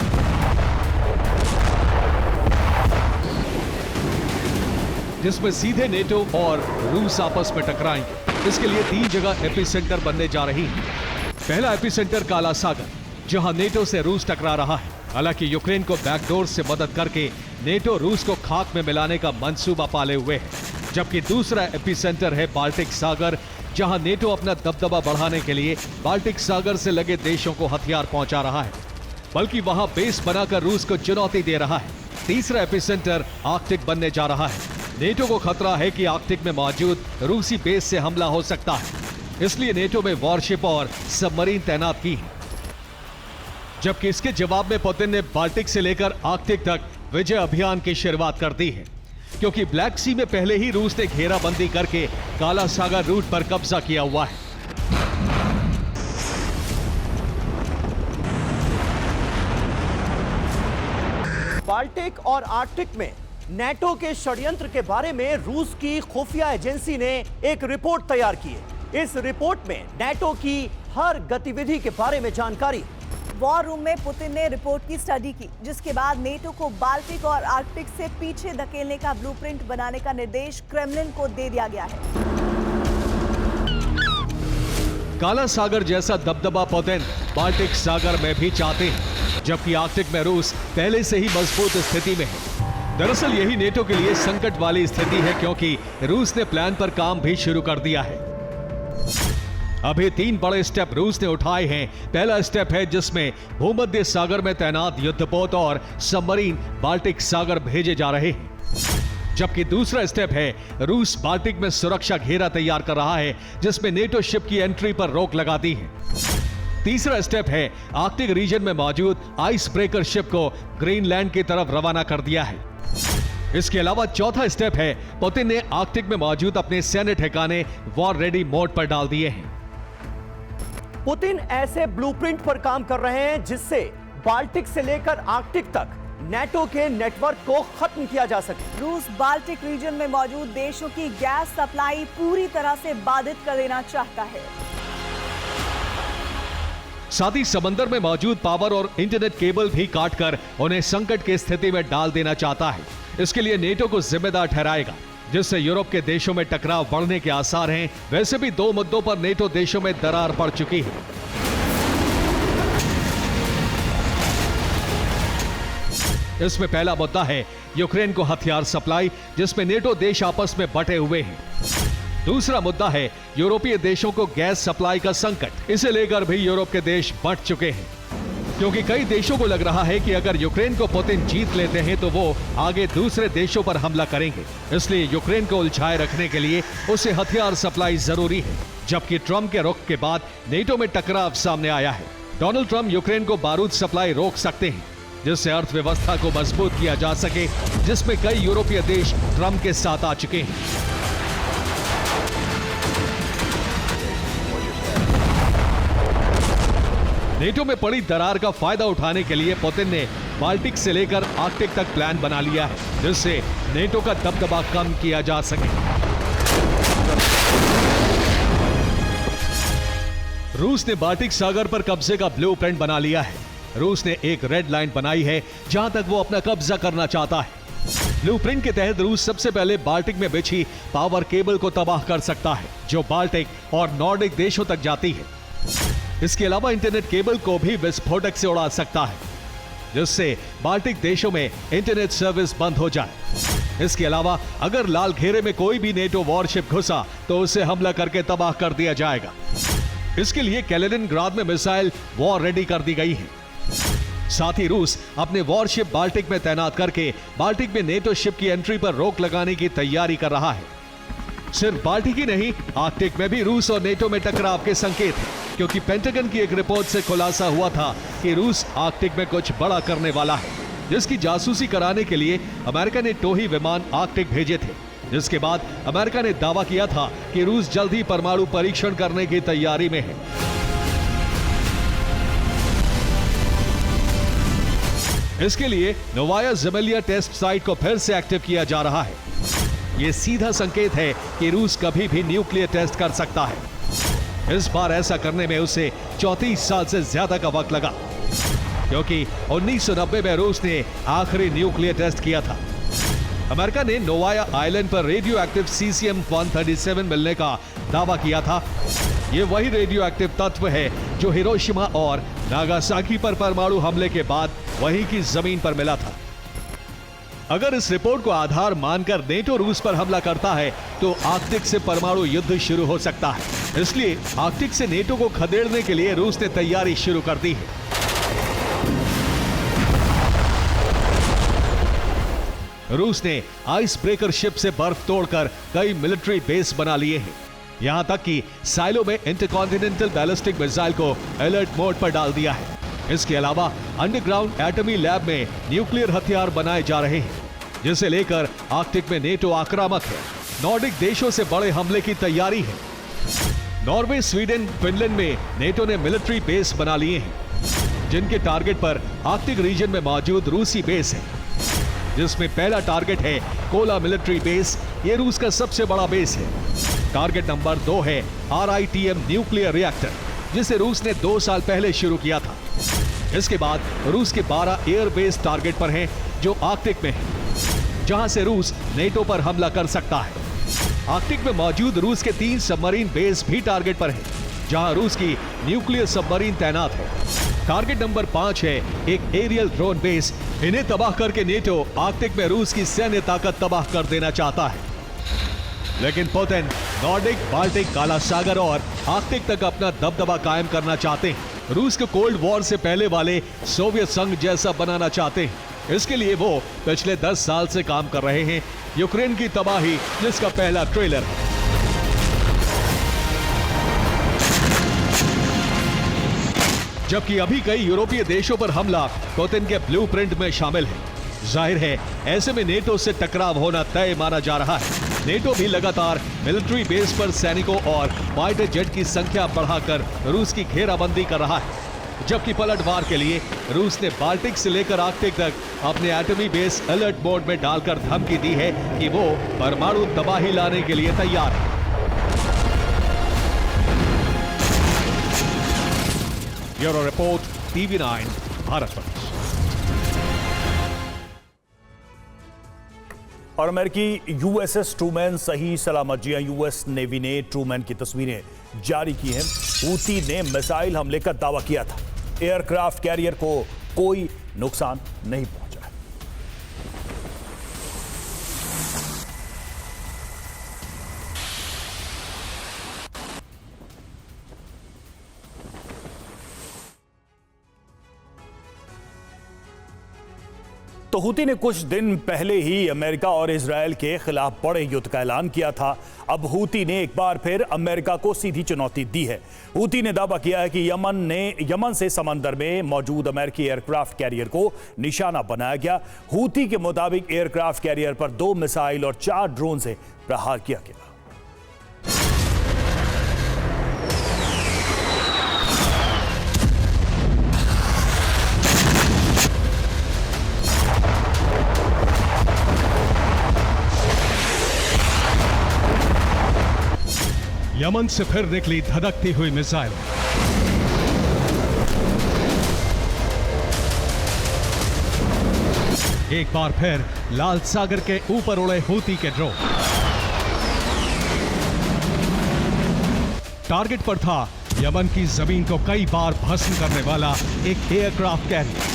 जिसमें सीधे नेटो और रूस आपस में टकराएंगे। इसके लिए 3 जगह एपिसेंटर बनने जा रही है। पहला एपिसेंटर काला सागर, जहां नेटो से रूस टकरा रहा है। हालांकि यूक्रेन को बैकडोर से मदद करके नेटो रूस को खाक में मिलाने का मंसूबा पाले हुए है। जबकि दूसरा एपिसेंटर है बाल्टिक सागर, जहां नेटो अपना दबदबा बढ़ाने के लिए बाल्टिक सागर से लगे देशों को हथियार पहुंचा रहा है, बल्कि वहां बेस बनाकर रूस को चुनौती दे रहा है। तीसरा एपिसेंटर आर्कटिक बनने जा रहा है। नेटो को खतरा है कि आर्कटिक में मौजूद रूसी बेस से हमला हो सकता है, इसलिए नेटो में वॉरशिप और सबमरीन तैनात की है। जबकि इसके जवाब में पुतिन ने बाल्टिक से लेकर आर्कटिक तक विजय अभियान की शुरुआत कर दी है, क्योंकि ब्लैक सी में पहले ही रूस ने घेराबंदी करके काला सागर रूट पर कब्जा किया हुआ है। बाल्टिक और आर्कटिक में नेटो के षड्यंत्र के बारे में रूस की खुफिया एजेंसी ने एक रिपोर्ट तैयार की है। इस रिपोर्ट में नेटो की हर गतिविधि के बारे में जानकारी। वॉर रूम में पुतिन ने रिपोर्ट की स्टडी की, जिसके बाद नेटो को बाल्टिक और आर्कटिक से पीछे धकेलने का ब्लूप्रिंट बनाने का निर्देश क्रेमलिन को दे दिया गया है। काला सागर जैसा दबदबा पुतिन बाल्टिक सागर में भी चाहते हैं, जबकि आर्कटिक में रूस पहले से ही मजबूत स्थिति में है। दरअसल यही नेटो के लिए संकट वाली स्थिति है, क्योंकि रूस ने प्लान पर काम भी शुरू कर दिया है। अभी 3 बड़े स्टेप रूस ने उठाए हैं। पहला स्टेप है जिसमें भूमध्य सागर में तैनात युद्धपोत और सबमरीन बाल्टिक सागर भेजे जा रहे हैं। जबकि दूसरा स्टेप है रूस बाल्टिक में सुरक्षा घेरा तैयार कर रहा है, जिसमें नेटो शिप की एंट्री पर रोक लगा दी है। तीसरा स्टेप है आर्कटिक रीजन में मौजूद आइस ब्रेकर शिप को ग्रीनलैंड की तरफ रवाना कर दिया है। इसके अलावा चौथा स्टेप है पुतिन ने आर्कटिक में मौजूद अपने सैन्य ठिकाने वॉर रेडी मोड पर डाल दिए हैं। पुतिन ऐसे ब्लूप्रिंट पर काम कर रहे हैं जिससे बाल्टिक से लेकर आर्कटिक तक नेटो के नेटवर्क को खत्म किया जा सके। रूस बाल्टिक रीजन में मौजूद देशों की गैस सप्लाई पूरी तरह से बाधित कर देना चाहता है। साथ ही समंदर में मौजूद पावर और इंटरनेट केबल भी काटकर उन्हें संकट की स्थिति में डाल देना चाहता है। इसके लिए नेटो को जिम्मेदार ठहराएगा, जिससे यूरोप के देशों में टकराव बढ़ने के आसार हैं। वैसे भी 2 मुद्दों पर नेटो देशों में दरार पड़ चुकी है। इसमें पहला मुद्दा है यूक्रेन को हथियार सप्लाई, जिसमें नेटो देश आपस में बंटे हुए हैं। दूसरा मुद्दा है यूरोपीय देशों को गैस सप्लाई का संकट। इसे लेकर भी यूरोप के देश बंट चुके हैं, क्योंकि कई देशों को लग रहा है कि अगर यूक्रेन को पुतिन जीत लेते हैं तो वो आगे दूसरे देशों पर हमला करेंगे। इसलिए यूक्रेन को उलझाए रखने के लिए उसे हथियार सप्लाई जरूरी है। जबकि ट्रंप के रुख के बाद नेटो में टकराव सामने आया है। डोनाल्ड ट्रंप यूक्रेन को बारूद सप्लाई रोक सकते हैं, जिससे अर्थव्यवस्था को मजबूत किया जा सके, जिसमें कई यूरोपीय देश ट्रंप के साथ आ चुके हैं। नेटो में पड़ी दरार का फायदा उठाने के लिए पुतिन ने बाल्टिक से लेकर आर्कटिक तक प्लान बना लिया है, जिससे नेटो का दबदबा कम किया जा सके। रूस ने बाल्टिक सागर पर कब्जे का ब्लूप्रिंट बना लिया है। रूस ने एक रेड लाइन बनाई है जहां तक वो अपना कब्जा करना चाहता है। ब्लूप्रिंट के तहत रूस सबसे पहले बाल्टिक में बिछी पावर केबल को तबाह कर सकता है, जो बाल्टिक और नॉर्डिक देशों तक जाती है। इसके अलावा इंटरनेट केबल को भी विस्फोटक से उड़ा सकता है, जिससे बाल्टिक देशों में इंटरनेट सर्विस बंद हो जाए। इसके अलावा अगर लाल घेरे में कोई भी नेटो वॉरशिप घुसा तो उसे हमला करके तबाह कर दिया जाएगा। इसके लिए कैलिनिनग्राड में मिसाइल वॉर रेडी कर दी गई है। साथ ही रूस अपने वॉरशिप बाल्टिक में तैनात करके बाल्टिक में नेटो शिप की एंट्री पर रोक लगाने की तैयारी कर रहा है। सिर्फ बाल्टिक ही नहीं, आर्कटिक में भी रूस और नेटो में टकराव के संकेत हैं, क्योंकि पेंटागन की एक रिपोर्ट से खुलासा हुआ था कि रूस आर्कटिक में कुछ बड़ा करने वाला है, जिसकी जासूसी कराने के लिए अमेरिका ने टोही विमान आर्कटिक भेजे थे। जिसके बाद अमेरिका ने दावा किया था कि रूस जल्द ही परमाणु परीक्षण करने की तैयारी में है। इसके लिए नोवाया ज़ेमेलिया टेस्ट साइट को फिर से एक्टिव किया जा रहा है। यह सीधा संकेत है कि रूस कभी भी न्यूक्लियर टेस्ट कर सकता है। इस बार ऐसा करने में उसे 34 साल से ज्यादा का वक्त लगा, क्योंकि 1990 में रूस ने आखिरी न्यूक्लियर टेस्ट किया था। अमेरिका ने नोवाया आइलैंड पर रेडियो एक्टिव सीसियम-137 मिलने का दावा किया था। यह वही रेडियो एक्टिव तत्व है जो हिरोशिमा और नागासाकी पर परमाणु हमले के बाद वहीं की जमीन पर मिला था। अगर इस रिपोर्ट को आधार मानकर नेटो रूस पर हमला करता है तो आर्कटिक से परमाणु युद्ध शुरू हो सकता है। इसलिए आर्कटिक से नेटो को खदेड़ने के लिए रूस ने तैयारी शुरू कर दी है। रूस ने आइस ब्रेकर शिप से बर्फ तोड़कर कई मिलिट्री बेस बना लिए हैं। यहां तक कि साइलो में इंटरकॉन्टिनेंटल बैलिस्टिक मिसाइल को अलर्ट मोड पर डाल दिया है। इसके अलावा अंडरग्राउंड एटमी लैब में न्यूक्लियर हथियार बनाए जा रहे हैं, जिसे लेकर आर्कटिक में नेटो आक्रामक है। नॉर्डिक देशों से बड़े हमले की तैयारी है। नॉर्वे, स्वीडन, फिनलैंड में नेटो ने मिलिट्री बेस बना लिए हैं, जिनके टारगेट पर आर्कटिक रीजन में मौजूद रूसी बेस है, जिसमें पहला टारगेट है कोला मिलिट्री बेस। ये रूस का सबसे बड़ा बेस है। टारगेट नंबर 2 है RITM न्यूक्लियर रिएक्टर, जिसे रूस ने 2 साल पहले शुरू किया था। इसके बाद रूस के 12 एयर बेस टारगेट पर हैं, जो आर्कटिक में हैं, जहां से रूस नेटो पर हमला कर सकता है। आर्कटिक में मौजूद रूस के 3 सबमरीन बेस भी टारगेट पर हैं, जहां रूस की न्यूक्लियर सबमरीन तैनात है। टारगेट नंबर 5 है एक एरियल ड्रोन बेस। इन्हें तबाह करके नेटो आर्कटिक में रूस की सैन्य ताकत तबाह कर देना चाहता है। लेकिन पुतिन नॉर्डिक, बाल्टिक, काला सागर और आर्कटिक तक अपना दबदबा कायम करना चाहते हैं। रूस को कोल्ड वॉर से पहले वाले सोवियत संघ जैसा बनाना चाहते हैं। इसके लिए वो पिछले 10 साल से काम कर रहे हैं। यूक्रेन की तबाही, जिसका पहला ट्रेलर है। जबकि अभी कई यूरोपीय देशों पर हमला पुतिन के ब्लूप्रिंट में शामिल है। जाहिर है ऐसे में नेटो से टकराव होना तय माना जा रहा है। नेटो भी लगातार मिलिट्री बेस पर सैनिकों और फाइटर जेट की संख्या बढ़ाकर रूस की घेराबंदी कर रहा है। जबकि पलटवार के लिए रूस ने बाल्टिक से लेकर आर्कटिक तक अपने एटमी बेस अलर्ट मोड में डालकर धमकी दी है कि वो परमाणु तबाही लाने के लिए तैयार है। Bureau report, TV9 Bharatvarsh. और अमेरिकी USS ट्रूमैन सही सलामत जिया। US नेवी ने ट्रूमैन की तस्वीरें जारी की हैं। हूती ने मिसाइल हमले का दावा किया था। एयरक्राफ्ट कैरियर को कोई नुकसान नहीं पहुंचा। तो हूती ने कुछ दिन पहले ही अमेरिका और इजरायल के खिलाफ बड़े युद्ध का ऐलान किया था। अब हूती ने एक बार फिर अमेरिका को सीधी चुनौती दी है। हूती ने दावा किया है कि यमन से समंदर में मौजूद अमेरिकी एयरक्राफ्ट कैरियर को निशाना बनाया गया। हूती के मुताबिक एयरक्राफ्ट कैरियर पर 2 मिसाइल और 4 ड्रोन से प्रहार किया गया। यमन से फिर निकली धधकती हुई मिसाइल। एक बार फिर लाल सागर के ऊपर उड़े हूती के ड्रोन। टारगेट पर था यमन की जमीन को कई बार भस्म करने वाला एक एयरक्राफ्ट कैरियर।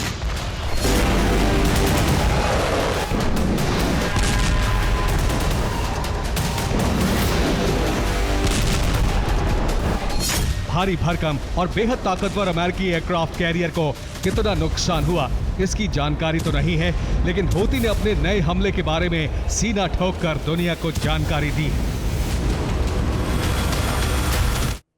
भारी भरकम और बेहद ताकतवर अमेरिकी एयरक्राफ्ट कैरियर को कितना नुकसान हुआ इसकी जानकारी तो नहीं है, लेकिन हूती ने अपने नए हमले के बारे में सीना ठोक कर दुनिया को जानकारी दी है।